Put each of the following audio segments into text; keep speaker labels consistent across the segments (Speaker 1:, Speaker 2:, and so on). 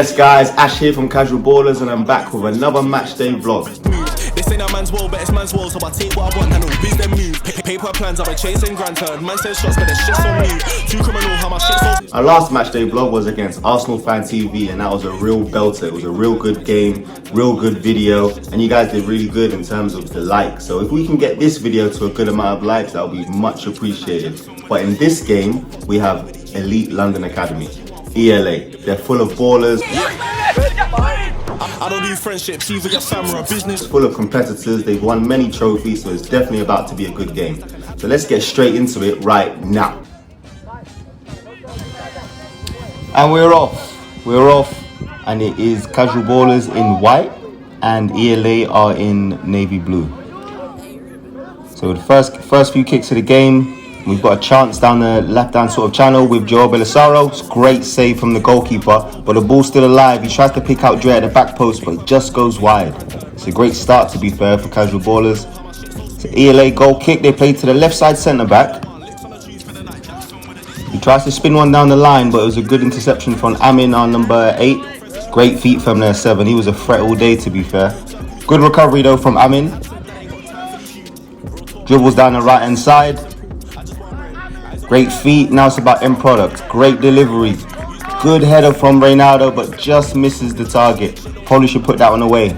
Speaker 1: Yes guys, Ash here from Casual Ballers and I'm back with another Matchday vlog.
Speaker 2: This ain't a man's world, but it's man's world, so I take what I want and all biz them move. Paper plans, I've been chasing grand turn. Man says shots, but there's shit's on me. Too criminal, how my shit's so.
Speaker 1: Our last Matchday vlog was against Arsenal Fan TV and that was a real belter. It was a real good game, real good video, and you guys did really good in terms of the likes. So if we can get this video to a good amount of likes, that will be much appreciated. But in this game, we have Elite London Academy, ELA. They're full of ballers.
Speaker 2: I don't do friendships, either your family or business.
Speaker 1: Full of competitors, they've won many trophies, so it's definitely about to be a good game. So let's get straight into it right now. And we're off, and it is Casual Ballers in white and ELA are in navy blue. So the first few kicks of the game, we've got a chance down the left-hand sort of channel with Joao Belisaro. It's great save from the goalkeeper, but the ball's still alive. He tries to pick out Dre at the back post, but it just goes wide. It's a great start, to be fair, for Casual Ballers. It's an ELA goal kick. They play to the left side centre-back. He tries to spin one down the line, but it was a good interception from Amin, our number 8. Great feet from their 7. He was a threat all day, to be fair. Good recovery, though, from Amin. Dribbles down the right-hand side. Great feet, now it's about end product. Great delivery. Good header from Reynaldo, but just misses the target. Probably should put that one away.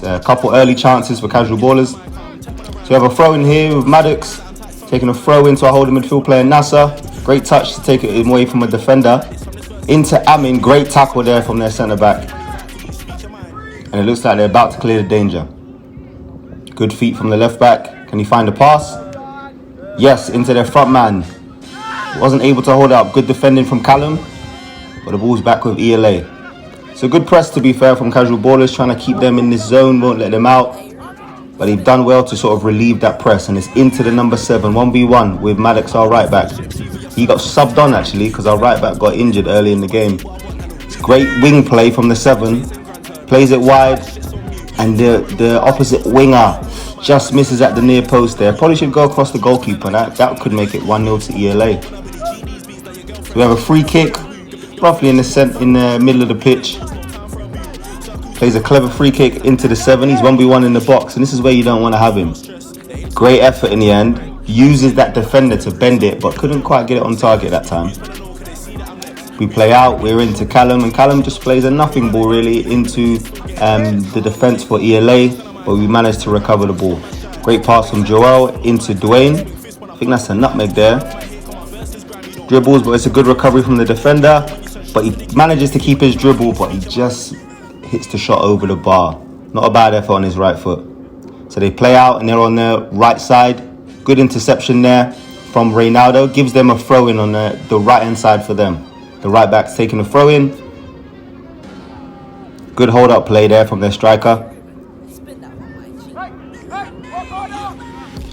Speaker 1: So a couple early chances for Casual Ballers. So we have a throw in here with Maddox. Taking a throw into our holding midfield player Nasser. Great touch to take it away from a defender. Into Amin, great tackle there from their centre back. And it looks like they're about to clear the danger. Good feet from the left back. Can he find a pass? Yes, into their front man. Wasn't able to hold up. Good defending from Callum, but the ball's back with ELA. So good press, to be fair, from Casual Ballers, trying to keep them in this zone, won't let them out. But they've done well to sort of relieve that press, and it's into the number 7, 1v1 with Maddox, our right back. He got subbed on actually because our right back got injured early in the game. It's great wing play from the 7. Plays it wide, and the opposite winger just misses at the near post there. Probably should go across the goalkeeper. That could make it 1-0 to ELA. So we have a free kick, roughly in the middle of the pitch. Plays a clever free kick into the 7. He's 1v1 in the box, and this is where you don't want to have him. Great effort in the end. Uses that defender to bend it, but couldn't quite get it on target that time. We play out, we're into Callum, and Callum just plays a nothing ball really into the defence for ELA, but we managed to recover the ball. Great pass from Joel into Dwayne. I think that's a nutmeg there. Dribbles, but it's a good recovery from the defender, but he manages to keep his dribble, but he just hits the shot over the bar. Not a bad effort on his right foot. So they play out and they're on their right side. Good interception there from Reynaldo. Gives them a throw-in on the right-hand side for them. The right back's taking a throw-in. Good hold-up play there from their striker.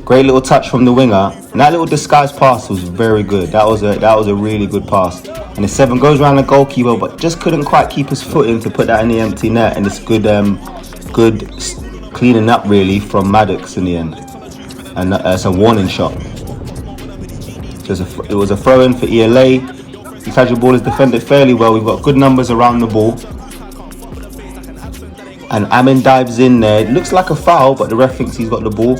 Speaker 1: Great little touch from the winger. And that little disguised pass was very good. That was a really good pass. And the 7 goes around the goalkeeper, but just couldn't quite keep his foot in to put that in the empty net. And it's good cleaning up really from Maddox in the end. And it's a warning shot. So it was a throw-in for ELA. The Casual Ballers defended fairly well. We've got good numbers around the ball. And Amin dives in there. It looks like a foul, but the ref thinks he's got the ball.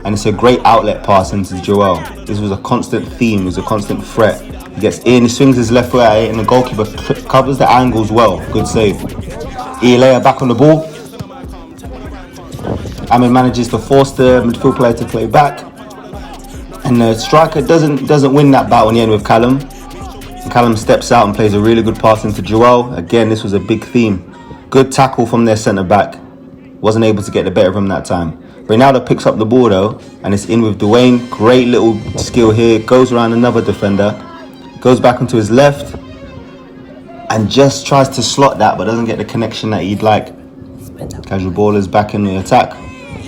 Speaker 1: And it's a great outlet pass into Joel. This was a constant theme, it was a constant threat. He gets in, he swings his left foot at it, and the goalkeeper covers the angles well. Good save. ELA are back on the ball. Amin manages to force the midfield player to play back. And the striker doesn't win that battle in the end with Callum. And Callum steps out and plays a really good pass into Joel. Again, this was a big theme. Good tackle from their centre-back. Wasn't able to get the better of him that time. Reynaldo picks up the ball though, and it's in with Dwayne. Great little skill here. Goes around another defender. Goes back onto his left. And just tries to slot that, but doesn't get the connection that he'd like. Casual Ballers back in the attack.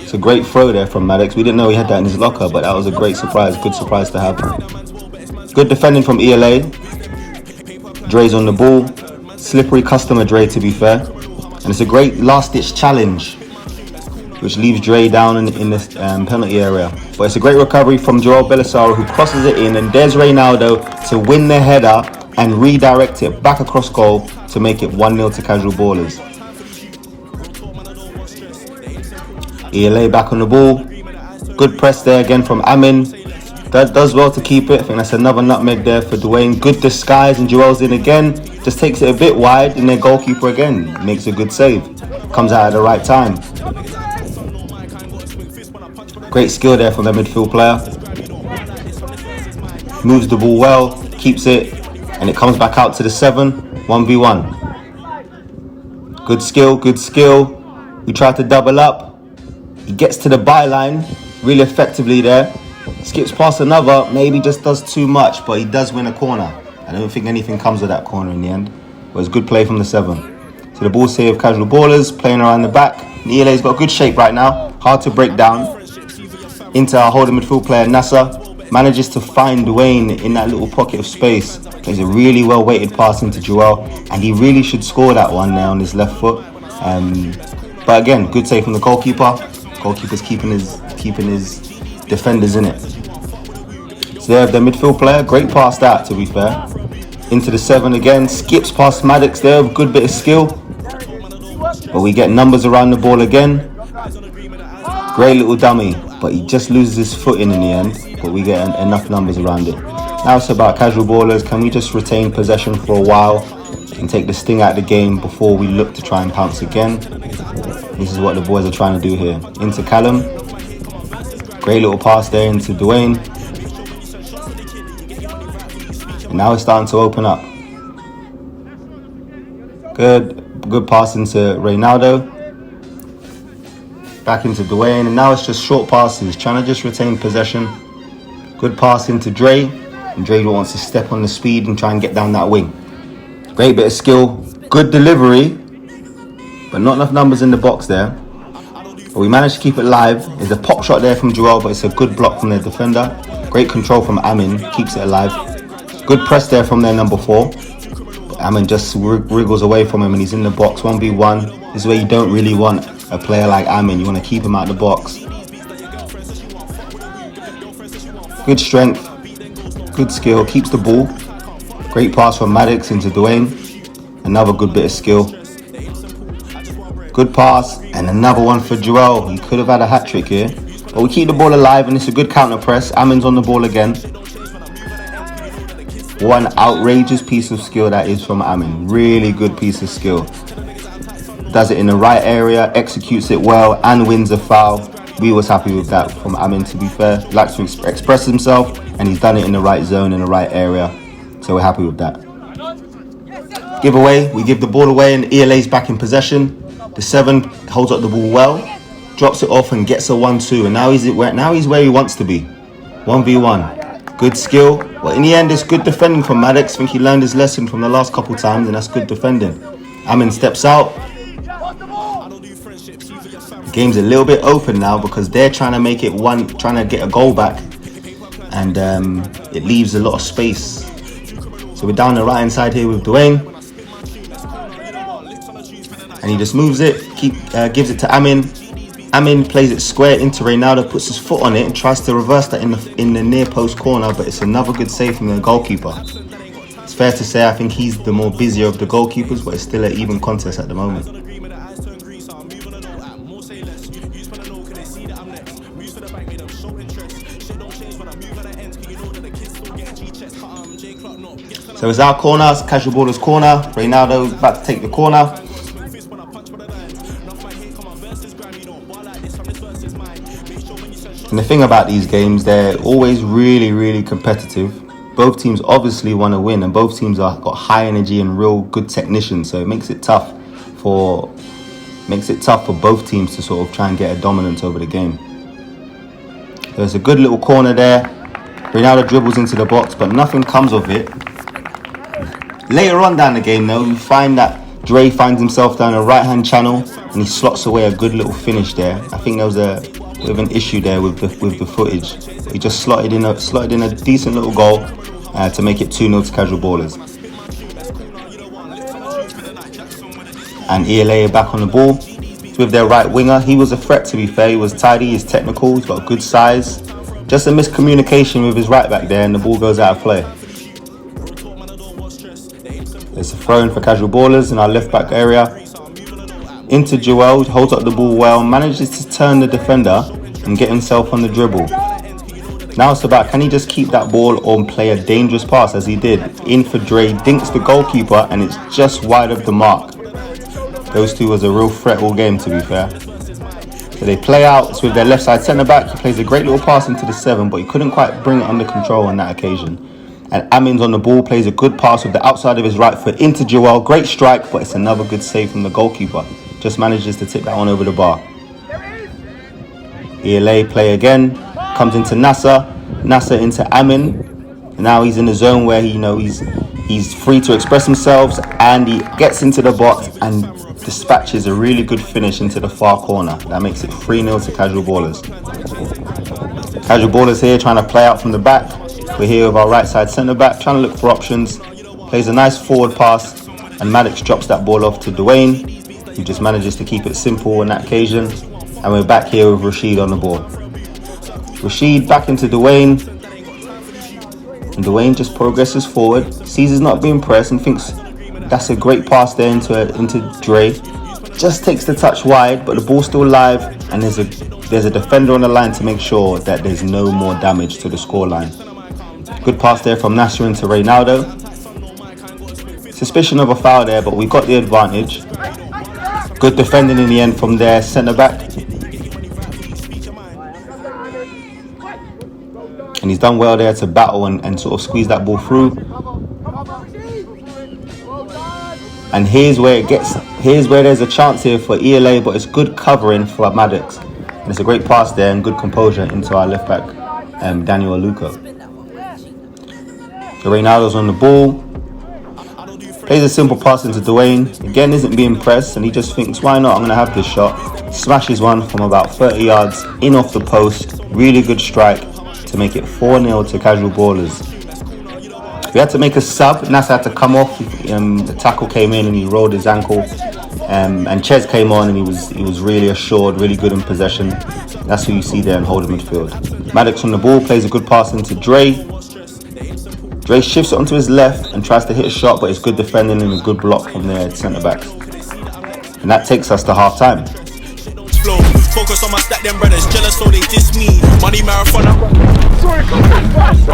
Speaker 1: It's a great throw there from Maddox. We didn't know he had that in his locker, but that was a great surprise. Good surprise to have. Good defending from ELA. Dre's on the ball. Slippery customer Dre, to be fair. And it's a great last-ditch challenge, which leaves Dre down in this penalty area. But it's a great recovery from Joao Belisaro, who crosses it in, and there's Reynaldo to win the header and redirect it back across goal to make it 1-0 to Casual Ballers. ELA back on the ball. Good press there again from Amin. That does well to keep it. I think that's another nutmeg there for Dwayne. Good disguise, and Joel's in again. Just takes it a bit wide, and their goalkeeper again makes a good save. Comes out at the right time. Great skill there from the midfield player. Moves the ball well, keeps it, and it comes back out to the 7. 1v1. Good skill, good skill. We try to double up. He gets to the byline really effectively there. Skips past another, maybe just does too much, but he does win a corner. I don't think anything comes of that corner in the end. But it's good play from the 7. So the ball save of Casual Ballers, playing around the back. ELA's got a good shape right now, hard to break down. Into our holding midfield player Nasser. Manages to find Dwayne in that little pocket of space. Plays a really well weighted pass into Joel, and he really should score that one there on his left foot. But again, good save from the goalkeeper. Goalkeeper's keeping his defenders in it. So there, the midfield player, great pass that, to be fair. Into the 7 again, skips past Maddox there, good bit of skill. But we get numbers around the ball again. Great little dummy, but he just loses his footing in the end. But we get enough numbers around it. Now it's about Casual Ballers. Can we just retain possession for a while and take the sting out of the game before we look to try and pounce again? This is what the boys are trying to do here. Into Callum. Great little pass there into Dwayne. And now it's starting to open up. Good pass into Reynaldo. Back into Dwayne. And now it's just short passes, trying to just retain possession. Good pass into Dre. And Dre wants to step on the speed and try and get down that wing. Great bit of skill. Good delivery. But not enough numbers in the box there. But we managed to keep it live. There's a pop shot there from Joel, but it's a good block from their defender. Great control from Amin, keeps it alive. Good press there from their number 4. But Amin just wriggles away from him and he's in the box. 1v1. This is where you don't really want a player like Amin. You want to keep him out of the box. Good strength. Good skill. Keeps the ball. Great pass from Maddox into Dwayne. Another good bit of skill. Good pass, and another one for Joel. He could have had a hat-trick here. But we keep the ball alive, and it's a good counter-press. Amin's on the ball again. What an outrageous piece of skill that is from Amin. Really good piece of skill. Does it in the right area, executes it well, and wins a foul. We was happy with that from Amin, to be fair. Likes to express himself, and he's done it in the right zone, in the right area. So we're happy with that. Give away. We give the ball away, and ELA's back in possession. The 7 holds up the ball well, drops it off and gets a 1-2, and now he's where he wants to be. 1v1. Good skill. Well, in the end, it's good defending from Maddox. I think he learned his lesson from the last couple times, and that's good defending. Amin steps out. The game's a little bit open now because they're trying to make it trying to get a goal back, and it leaves a lot of space. So we're down the right hand side here with Dwayne. And he just moves it, gives it to Amin. Amin plays it square into Reynaldo, puts his foot on it and tries to reverse that in the near post corner, but it's another good save from the goalkeeper. It's fair to say I think he's the more busier of the goalkeepers, but it's still an even contest at the moment. So it's our corner, it's Casual Ballers' corner. Reynaldo about to take the corner. And the thing about these games, they're always really, really competitive. Both teams obviously want to win, and both teams got high energy and real good technicians. So it makes it tough for both teams to sort of try and get a dominance over the game. There's a good little corner there. Reynaldo dribbles into the box, but nothing comes of it. Later on down the game, though, we find that Dre finds himself down a right-hand channel, and he slots away a good little finish there. I think there was a bit of an issue there with the footage. He just slotted in a decent little goal to make it 2-0 to Casual Ballers. And ELA are back on the ball. It's with their right winger. He was a threat, to be fair. He was tidy, he's technical, he's got a good size. Just a miscommunication with his right back there, and the ball goes out of play. Throwing for casual ballers in our left back area. Into Joel, holds up the ball well, manages to turn the defender and get himself on the dribble. Now it's about, can he just keep that ball or play a dangerous pass as he did? In for Dre, dinks the goalkeeper and it's just wide of the mark. Those two was a real threat all game, to be fair. So they play out with their left side centre back. He plays a great little pass into the 7, but he couldn't quite bring it under control on that occasion. And Amin's on the ball, plays a good pass with the outside of his right foot into Joel. Great strike, but it's another good save from the goalkeeper. Just manages to tip that one over the bar. ELA play again, comes into Nasser into Amin. And now he's in the zone where he's free to express himself, and he gets into the box and dispatches a really good finish into the far corner. That makes it 3-0 to Casual Ballers. Casual Ballers here trying to play out from the back. We're here with our right side centre back, trying to look for options. Plays a nice forward pass, and Maddox drops that ball off to Dwayne, who just manages to keep it simple on that occasion. And we're back here with Rashid on the ball. Rashid back into Dwayne, and Dwayne just progresses forward, sees he's not being pressed and thinks that's a great pass there into Dre. Just takes the touch wide, but the ball's still live, and there's a defender on the line to make sure that there's no more damage to the scoreline. Good pass there from Nasser into Reynaldo. Suspicion of a foul there, but we got the advantage. Good defending in the end from their centre back. And he's done well there to battle and sort of squeeze that ball through. And here's where there's a chance here for ELA, but it's good covering for Maddox. And it's a great pass there and good composure into our left back, Daniel Aluko. Reynaldo's on the ball. Plays a simple pass into Dwayne. Again, isn't being pressed, and he just thinks, why not? I'm going to have this shot. Smashes one from about 30 yards in off the post. Really good strike to make it 4-0 to Casual Ballers. We had to make a sub. Nasser had to come off. The tackle came in and he rolled his ankle. And Ches came on and he was really assured, really good in possession. That's who you see there in holding midfield. Maddox on the ball, plays a good pass into Dre. Dre shifts it onto his left and tries to hit a shot, but it's good defending and a good block from their centre backs. And that takes us to half time.
Speaker 2: Focus on my stack, them brothers jealous, so they diss me. Money marathon, I'm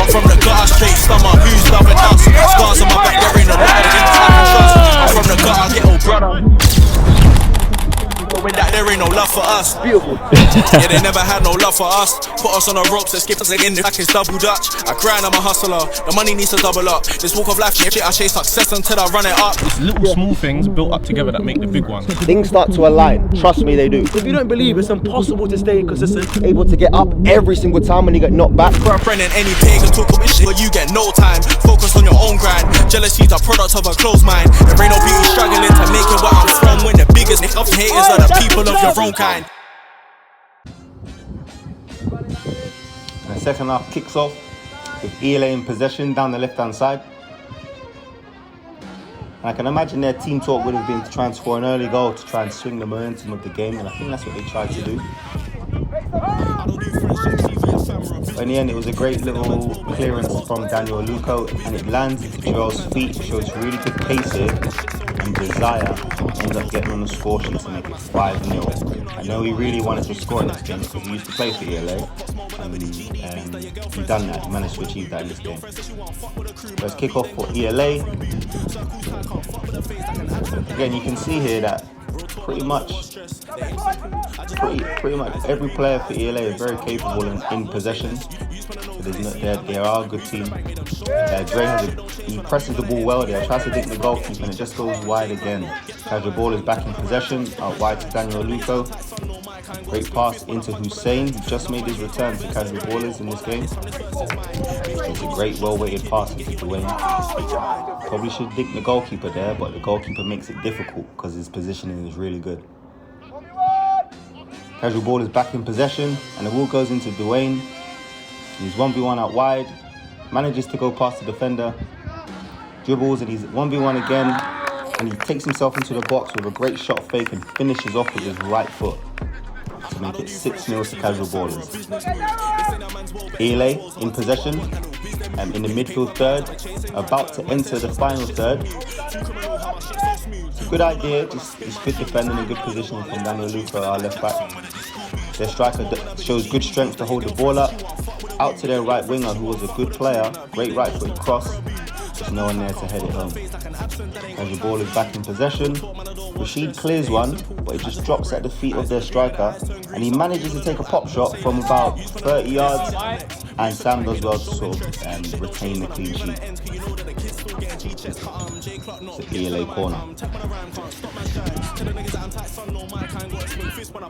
Speaker 2: from the gutter, straight stomach. Who's loving us? Scars on my back, there ain't no lie. I'm from the gutter, ghetto brother. With that, there ain't no love for us. Beautiful. Yeah, they never had no love for us. Put us on the ropes, they skip us again. Like it's double Dutch. I grind, I'm a hustler. The money needs to double up. This walk of life, shit, I chase success until I run it up.
Speaker 3: It's little small things built up together that make the big ones.
Speaker 4: Things start to align. Trust me, they do. If you don't believe it's impossible to stay consistent, able to get up every single time when you get knocked back.
Speaker 2: For a friend and any pagan talk of shit, but you get no time. Focus on your own grind. Jealousy's a product of a closed mind. There ain't no beauty struggling to make it where I'm from. When the biggest of haters are the people of your own kind.
Speaker 1: And the second half kicks off with ELA in possession down the left hand side. And I can imagine their team talk would have been to try and score an early goal to try and swing the momentum of the game, and I think that's what they tried to do. But in the end, it was a great little clearance from Daniel Aluko, and it lands into Joel's feet, shows really good pace here, and desire ends up getting on the score sheet to make it 5-0. I know he really wanted to score in this game because he used to play for ELA, and he done that. He managed to achieve that in this game. Let's kick off for ELA. Again, you can see here that pretty much every player for ELA is very capable in possession. So they are a good team. Dre he presses the ball well there, tries to dink the goalkeeper, and it just goes wide again. Casual Ball is back in possession, out wide to Daniel Aluko. Great pass into Hussein, who just made his return to Casual Ballers in this game. It's a great well-weighted pass into Dwayne. Probably should dink the goalkeeper there, but the goalkeeper makes it difficult because his positioning is really good. Casual Ball is back in possession, and the ball goes into Dwayne. He's 1v1 out wide, manages to go past the defender, dribbles, and he's 1v1 again, and he takes himself into the box with a great shot fake and finishes off with his right foot to make it 6-0 to Casual Ballers. ELA in possession, in the midfield third, about to enter the final third. Good idea, just good defending and good positioning from Daniel Luca, our left back. Their striker shows good strength to hold the ball up. Out to their right winger, who was a good player, great right foot cross. There's no one there to head it home. As the ball is back in possession, Rashid clears one, but it just drops at the feet of their striker, and he manages to take a pop shot from about 30 yards, and Sam does well to sort of retain the clean sheet. It's an ELA corner.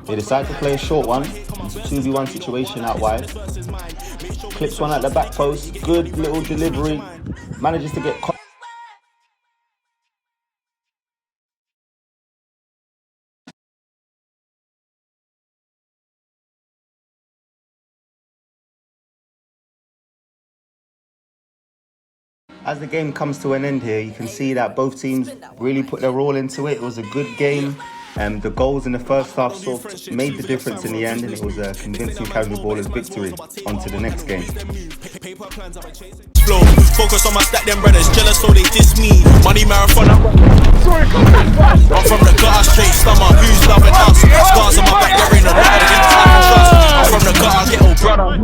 Speaker 1: They decide to play a short one. It's a 2v1 situation out wide. Clips one at the back post, good little delivery, manages to get caught. As the game comes to an end here, you can see that both teams really put their all into it. It was a good game. The goals in the first half sort of made the difference in the end, and it was a convincing Casual Ballers victory. On to the next game.
Speaker 2: Flow, focus on my stack, them brothers jealous, so they diss me. Money marathon, I'm from the gutter, straight stomach. Who's loving us? Scars on my back, there ain't no love against I can trust. I'm from the gutter, ghetto brother.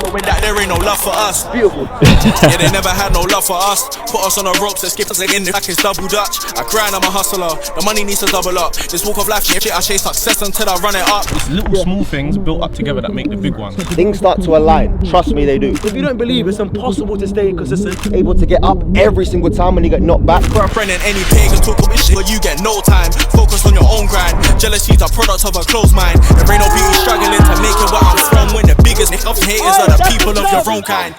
Speaker 2: With that, there ain't no love for us.
Speaker 4: Beautiful.
Speaker 2: Yeah, they never had no love for us. Put us on the ropes, they skip us again like it's double Dutch. I grind, I'm a hustler. The money needs to double up. This walk of life shit, I chase success until I run it up.
Speaker 3: It's little small things built up together that make the big ones.
Speaker 4: Things start to align. Trust me, they do. If you don't believe it's impossible to stay consistent, able to get up every single time when you get knocked back.
Speaker 2: For a friend and any pagan talk up shit, but you get no time. Focus on your own grind. Jealousy's a product of a closed mind. There ain't no beauty struggling to make it where I'm from. When the biggest haters are the people of your own kind.